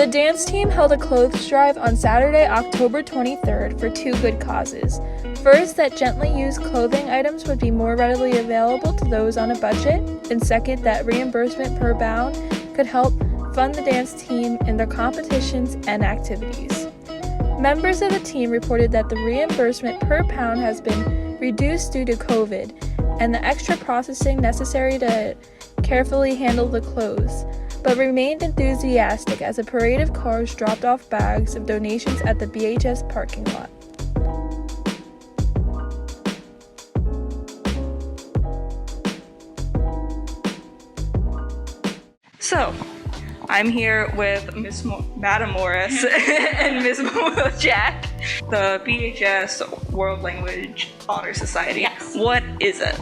The dance team held a clothes drive on Saturday, October 23rd for two good causes. First, that gently used clothing items would be more readily available to those on a budget, and second, that reimbursement per pound could help fund the dance team in their competitions and activities. Members of the team reported that the reimbursement per pound has been reduced due to COVID and the extra processing necessary to carefully handle the clothes, but remained enthusiastic as a parade of cars dropped off bags of donations at the BHS parking lot. So, I'm here with Madam Morris and Ms. Jack, the BHS World Language Honor Society. Yes. What is it?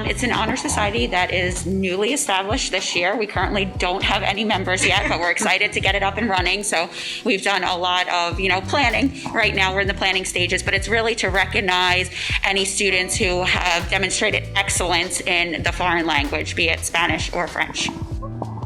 It's an honor society that is newly established this year. We currently don't have any members yet, but we're excited to get it up and running. So we've done a lot of, planning. Right now we're in the planning stages, but it's really to recognize any students who have demonstrated excellence in the foreign language, be it Spanish or French.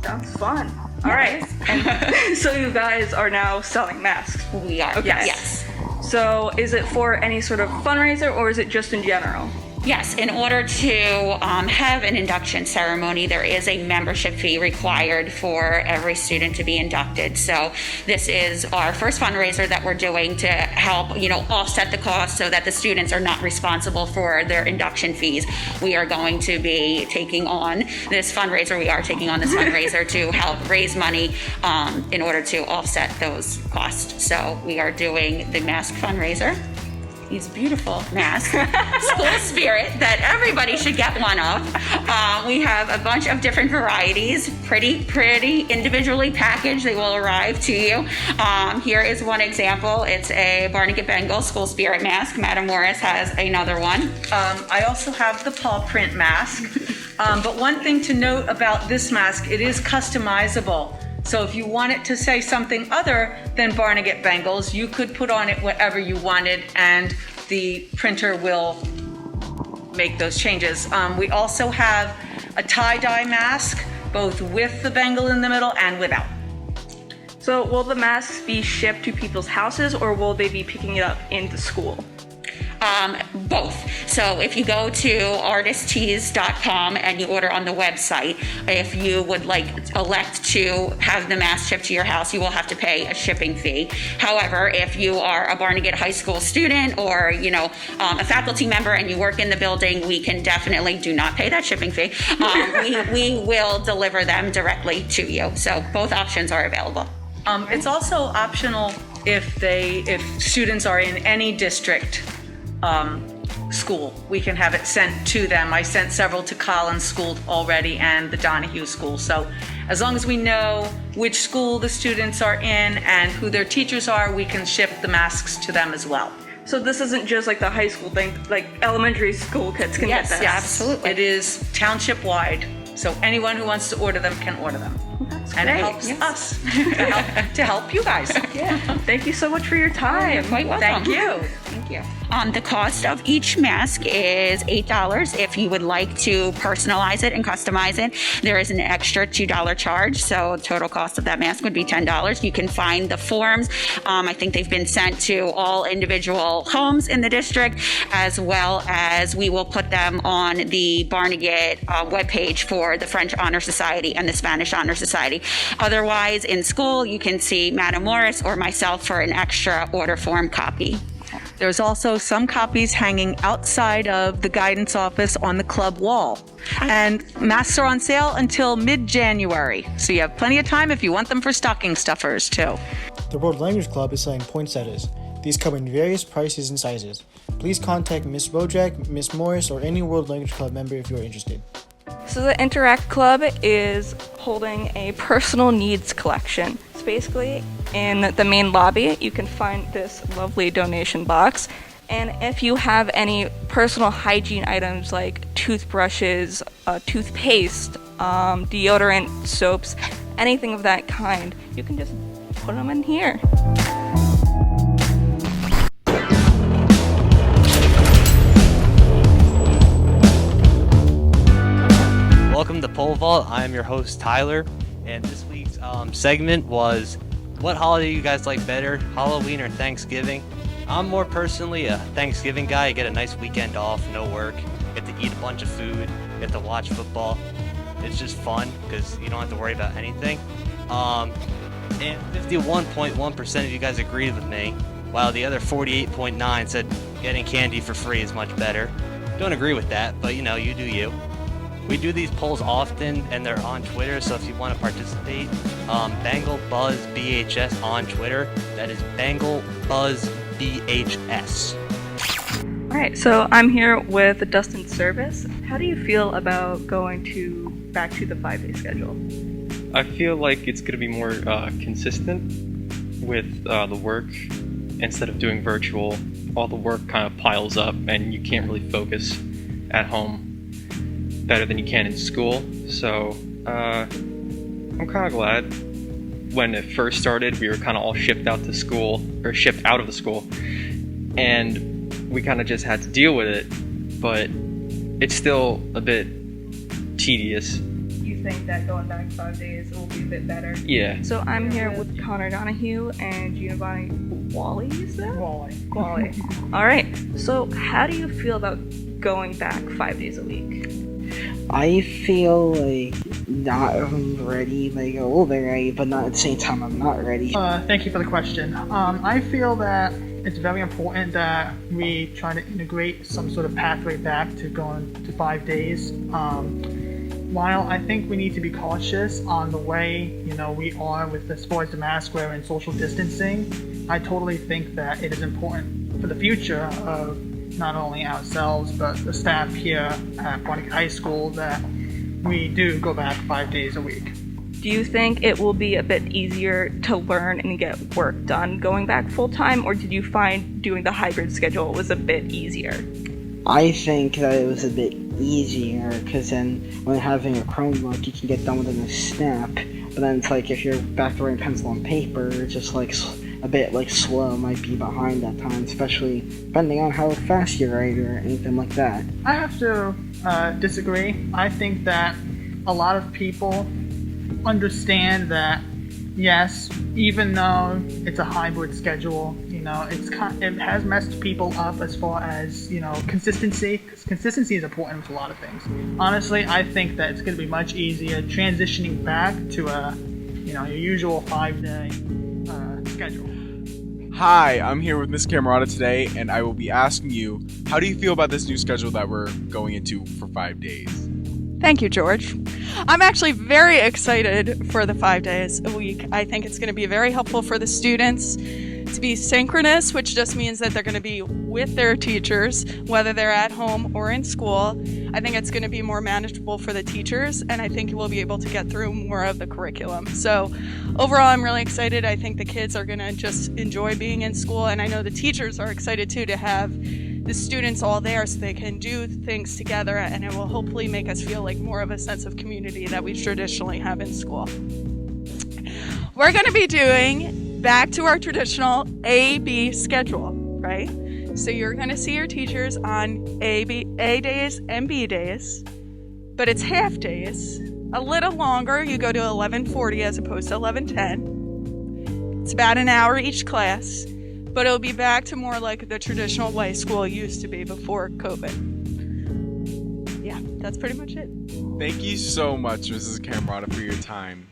Sounds fun. All right. And so you guys are now selling masks. We are. Okay. Yes. So is it for any sort of fundraiser or is it just in general? Yes, in order to have an induction ceremony, there is a membership fee required for every student to be inducted. So this is our first fundraiser that we're doing to help, offset the cost so that the students are not responsible for their induction fees. We are going to be taking on this fundraiser. We are taking on this fundraiser to help raise money in order to offset those costs. So we are doing the mask fundraiser. These beautiful masks, school spirit, that everybody should get one of. We have a bunch of different varieties, pretty individually packaged. They will arrive to you. Here is one example. It's a Barnegat Bengals school spirit mask. Madam Morris has another one. I also have the paw print mask. But one thing to note about this mask, it is customizable. So if you want it to say something other than Barnegat Bengals, you could put on it whatever you wanted and the printer will make those changes. We also have a tie-dye mask, both with the Bengal in the middle and without. So will the masks be shipped to people's houses or will they be picking it up in the school? Both. So if you go to artisttees.com and you order on the website, if you would elect to have the mask shipped to your house, you will have to pay a shipping fee. However, if you are a Barnegat High School student or, a faculty member and you work in the building, we can definitely do not pay that shipping fee. We will deliver them directly to you. So both options are available. It's also optional if students are in any district school. We can have it sent to them. I sent several to Collins School already and the Donahue School. So as long as we know which school the students are in and who their teachers are, we can ship the masks to them as well. So this isn't just like the high school thing, like elementary school kids can get this? Yes, absolutely. It is township wide. So anyone who wants to order them can order them. And it helps us to help you guys. Yeah. Thank you so much for your time. You're quite welcome. Thank you. Thank you. The cost of each mask is $8. If you would like to personalize it and customize it, there is an extra $2 charge. So total cost of that mask would be $10. You can find the forms. I think they've been sent to all individual homes in the district, as well as we will put them on the Barnegat webpage for the French Honor Society and the Spanish Honor Society. Otherwise, in school, you can see Madam Morris or myself for an extra order form copy. There's also some copies hanging outside of the guidance office on the club wall. And masks are on sale until mid-January. So you have plenty of time if you want them for stocking stuffers too. The World Language Club is selling poinsettias. These come in various prices and sizes. Please contact Ms. Bojack, Ms. Morris, or any World Language Club member if you are interested. So the Interact Club is holding a personal needs collection. So basically, in the main lobby, you can find this lovely donation box. And if you have any personal hygiene items like toothbrushes, toothpaste, deodorant, soaps, anything of that kind, you can just put them in here. Welcome to Pole Vault. I am your host, Tyler, and this week's segment was what holiday you guys like better, Halloween or Thanksgiving? I'm more personally a Thanksgiving guy. You get a nice weekend off, no work, get to eat a bunch of food, get to watch football. It's just fun because you don't have to worry about anything. And 51.1% of you guys agreed with me, while the other 48.9% said getting candy for free is much better. Don't agree with that, but you do you. We do these polls often, and they're on Twitter, so if you want to participate, Bengal Buzz BHS on Twitter. That is Bengal Buzz BHS. All right, so I'm here with Dustin Service. How do you feel about going back to the 5-day schedule? I feel like it's going to be more consistent with the work. Instead of doing virtual, all the work kind of piles up and you can't really focus at home better than you can in school. So I'm kind of glad. When it first started, we were kind of all shipped out of the school, and we kind of just had to deal with it, but it's still a bit tedious. You think that going back 5 days will be a bit better? Yeah. So I'm here with Connor Donahue and Giovanni Wally, is that? Wally. All right, so how do you feel about going back 5 days a week? I feel like not ready, like a little bit ready, but not at the same time I'm not ready. Thank you for the question. I feel that it's very important that we try to integrate some sort of pathway back to going to 5 days. While I think we need to be cautious on the way, we are with as far as the mask wear and social distancing, I totally think that it is important for the future of not only ourselves, but the staff here at Barnegat High School that we do go back 5 days a week. Do you think it will be a bit easier to learn and get work done going back full-time, or did you find doing the hybrid schedule was a bit easier? I think that it was a bit easier because then when having a Chromebook you can get done within a snap, but then it's like if you're back to writing pencil and paper, it's just like a bit like slow, might be behind at times, especially depending on how fast you write or anything like that. I have to disagree. I think that a lot of people understand that, yes, even though it's a hybrid schedule, it has messed people up as far as, consistency. 'Cause consistency is important with a lot of things. Honestly, I think that it's going to be much easier transitioning back to your usual 5-day schedule. Hi, I'm here with Miss Camerata today, and I will be asking you, how do you feel about this new schedule that we're going into for 5 days? Thank you, George. I'm actually very excited for the 5 days a week. I think it's going to be very helpful for the students to be synchronous, which just means that they're going to be with their teachers, whether they're at home or in school. I think it's going to be more manageable for the teachers, and I think we'll be able to get through more of the curriculum. So overall, I'm really excited. I think the kids are going to just enjoy being in school, and I know the teachers are excited too to have the students all there so they can do things together, and it will hopefully make us feel like more of a sense of community that we traditionally have in school. We're going to be doing back to our traditional A-B schedule, right? So you're going to see your teachers on A days and B days, but it's half days, a little longer. You go to 11:40 as opposed to 11:10. It's about an hour each class, but it'll be back to more like the traditional way school used to be before COVID. Yeah, that's pretty much it. Thank you so much, Mrs. Camerata, for your time.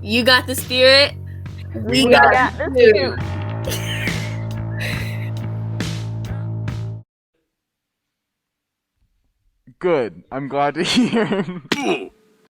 You got the spirit. We got the food. Good. I'm glad to hear.